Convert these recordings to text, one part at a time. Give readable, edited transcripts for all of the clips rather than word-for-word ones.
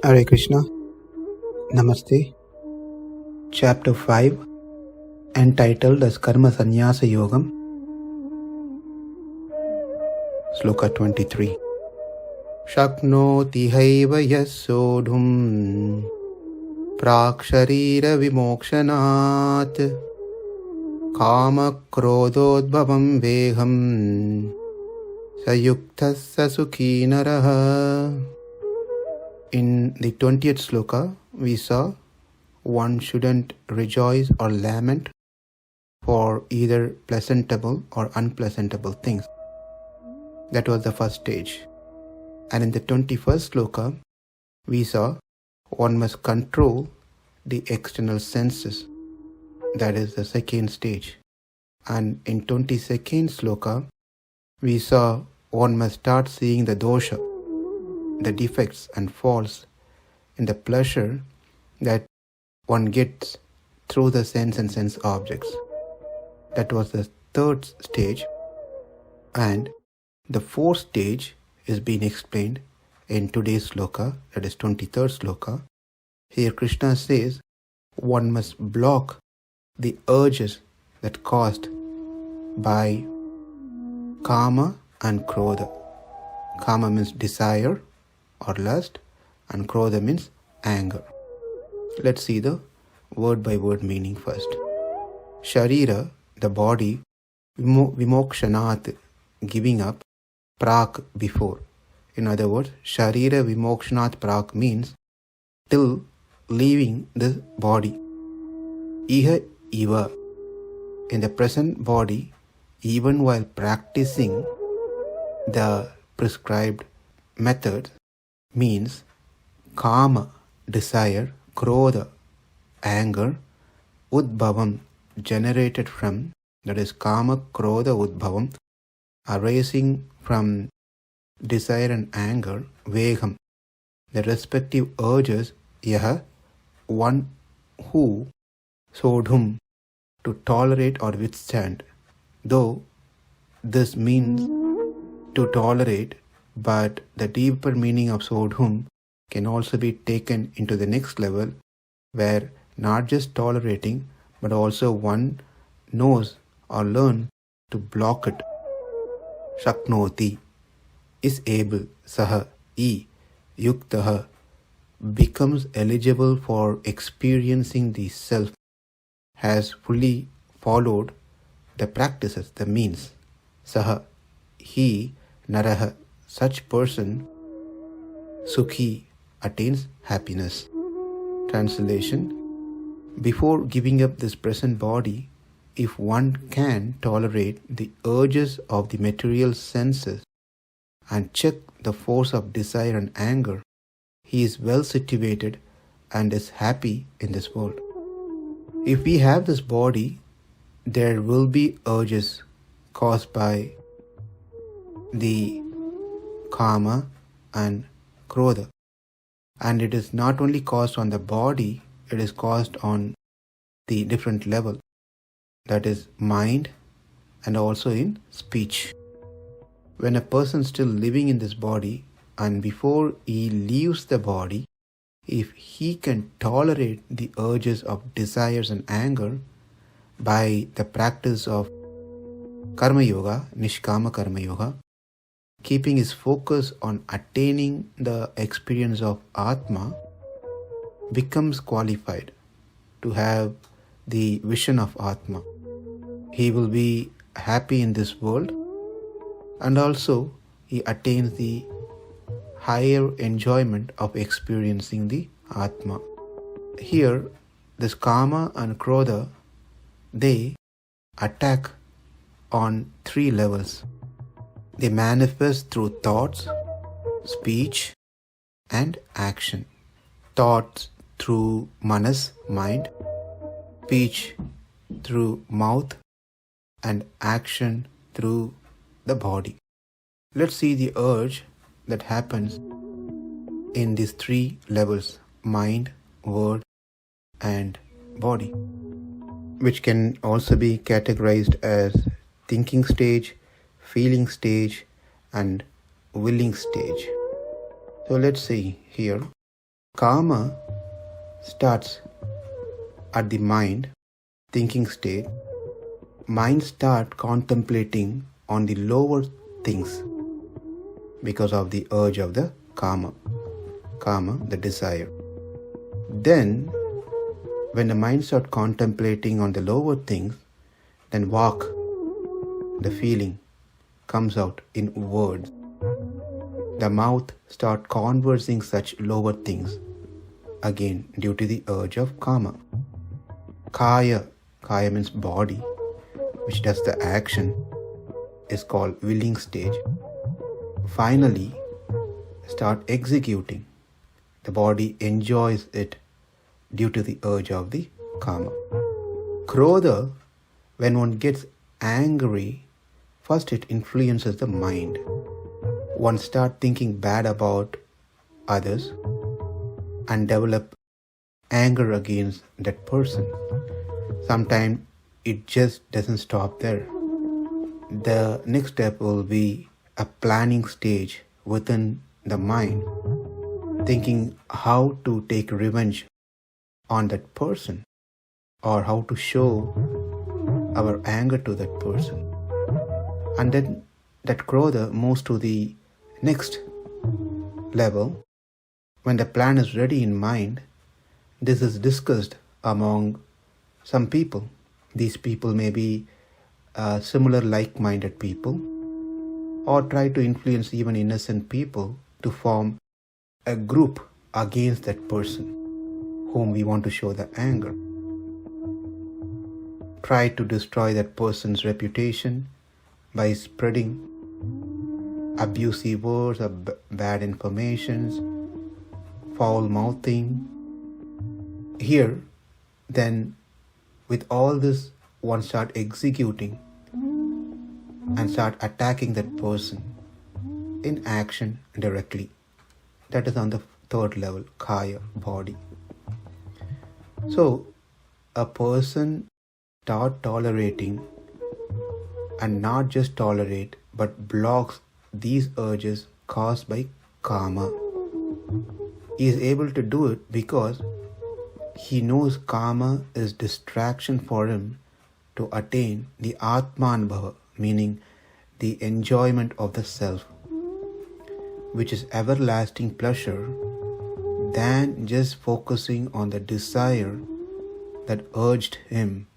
Hare Krishna. Namaste. Chapter 5, entitled as Karma Sannyasa Yogam. Sloka 23. Shaknoti haiva yasodhum prak sharira vimokshanat kama krododbhavam veham sayuktasya sukhi naraha. In the 20th sloka, we saw one shouldn't rejoice or lament for either pleasantable or unpleasantable things. That was the first stage. And in the 21st sloka, we saw one must control the external senses. That is the second stage. And in 22nd sloka, we saw one must start seeing the dosha, the defects and faults in the pleasure that one gets through the sense and sense objects. That was the third stage. And the fourth stage is being explained in today's sloka, that is 23rd sloka. Here Krishna says one must block the urges that caused by kama and krodha. Kama means desire or lust, and krodha means anger. Let's see the word by word meaning first. Sharira, the body, vimokshanat, giving up, prak, before. In other words, sharira vimokshanat prak means till leaving the body. Iha iva, in the present body, even while practicing the prescribed method, means kama, desire, krodha, anger, udbhavam, generated from, that is kama, krodha, udbhavam, arising from desire and anger, vegam, the respective urges, yaha, one who, sodhum, to tolerate or withstand. Though this means to tolerate, but the deeper meaning of sodhum can also be taken into the next level, where not just tolerating, but also one knows or learn to block it. Shaknoti, is able, saha, yuktaha, becomes eligible for experiencing the self, has fully followed the practices, the means. Saha, he, naraha, such person, sukhi, attains happiness. Translation: before giving up this present body, if one can tolerate the urges of the material senses and check the force of desire and anger, he is well situated and is happy in this world. If we have this body, there will be urges caused by the kama and krodha. And it is not only caused on the body, it is caused on the different level. That is mind and also in speech. When a person is still living in this body, and before he leaves the body, if he can tolerate the urges of desires and anger by the practice of karma yoga, nishkama karma yoga, keeping his focus on attaining the experience of Atma, becomes qualified to have the vision of Atma. He will be happy in this world, and also he attains the higher enjoyment of experiencing the Atma. Here, this kama and krodha, they attack on three levels. They manifest through thoughts, speech, and action. Thoughts through manas, mind, speech through mouth, and action through the body. Let's see the urge that happens in these three levels: mind, word, and body, which can also be categorized as thinking stage, feeling stage, and willing stage. So let's see here. Karma starts at the mind, thinking state. Mind start contemplating on the lower things because of the urge of the karma, the desire. Then, when the mind start contemplating on the lower things, then vak, the feeling, comes out in words. The mouth start conversing such lower things, again due to the urge of karma. Kaya means body, which does the action, is called willing stage. Finally, start executing. The body enjoys it due to the urge of the karma. Krodha, when one gets angry, first it influences the mind. One start thinking bad about others and develop anger against that person. Sometimes it just doesn't stop there. The next step will be a planning stage within the mind, thinking how to take revenge on that person or how to show our anger to that person. And then that Krodha moves to the next level. When the plan is ready in mind, this is discussed among some people. These people may be similar like-minded people, or try to influence even innocent people to form a group against that person whom we want to show the anger. Try to destroy that person's reputation by spreading abusive words or bad informations, foul mouthing. Here, then, with all this, one start executing and start attacking that person in action directly. That is on the third level, kaya, body. So, a person start tolerating and not just tolerate but blocks these urges caused by karma. He is able to do it because he knows karma is distraction for him to attain the Atmanubhava, meaning the enjoyment of the self, which is everlasting pleasure, than just focusing on the desire that urged him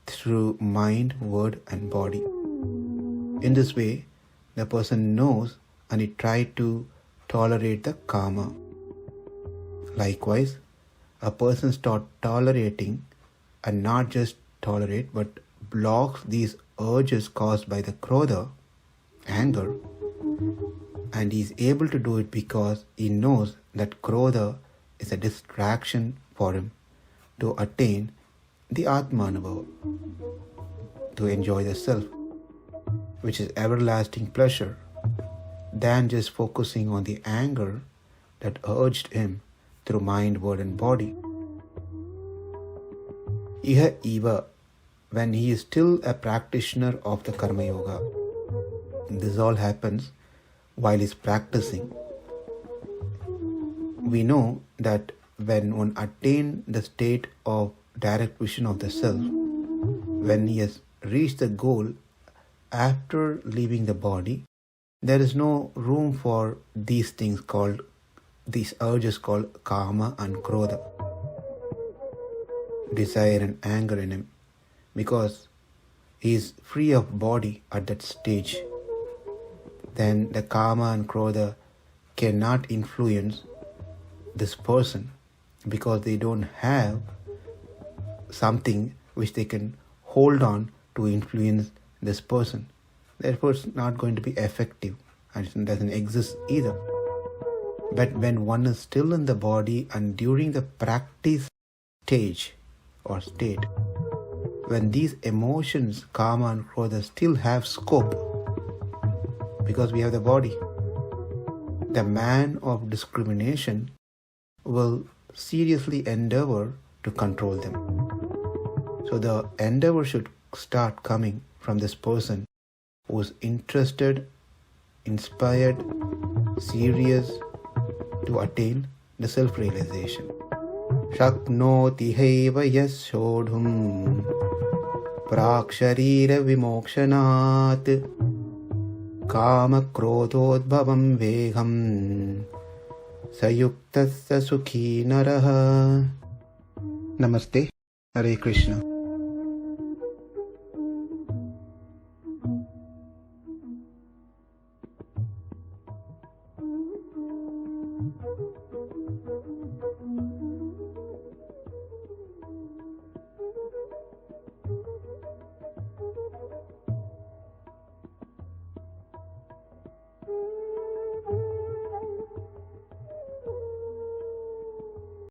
through mind, word and body. In this way, the person knows and he tries to tolerate the karma. Likewise, a person starts tolerating and not just tolerate but blocks these urges caused by the krodha, anger, and he is able to do it because he knows that krodha is a distraction for him to attain the Atmanubhava, to enjoy the self, which is everlasting pleasure, than just focusing on the anger that urged him through mind, word and body. Iha eva, when he is still a practitioner of the Karma Yoga, this all happens while he is practicing. We know that when one attains the state of direct vision of the self, when he has reached the goal after leaving the body, there is no room for these things called, these urges called kama and krodha, desire and anger in him, because he is free of body at that stage. Then the kama and krodha cannot influence this person because they don't have something which they can hold on to influence this person. Therefore, it's not going to be effective and it doesn't exist either. But when one is still in the body and during the practice stage or state, when these emotions, kama and krodha, still have scope, because we have the body, the man of discrimination will seriously endeavor to control them. So the endeavor should start coming from this person who is interested, inspired, serious to attain the self-realization. Shaknoti haiva yashodhum praksharira vimokshanat kama krodhodbhavam vegham sayuktasya sukhi naraha. Namaste. Hare Krishna.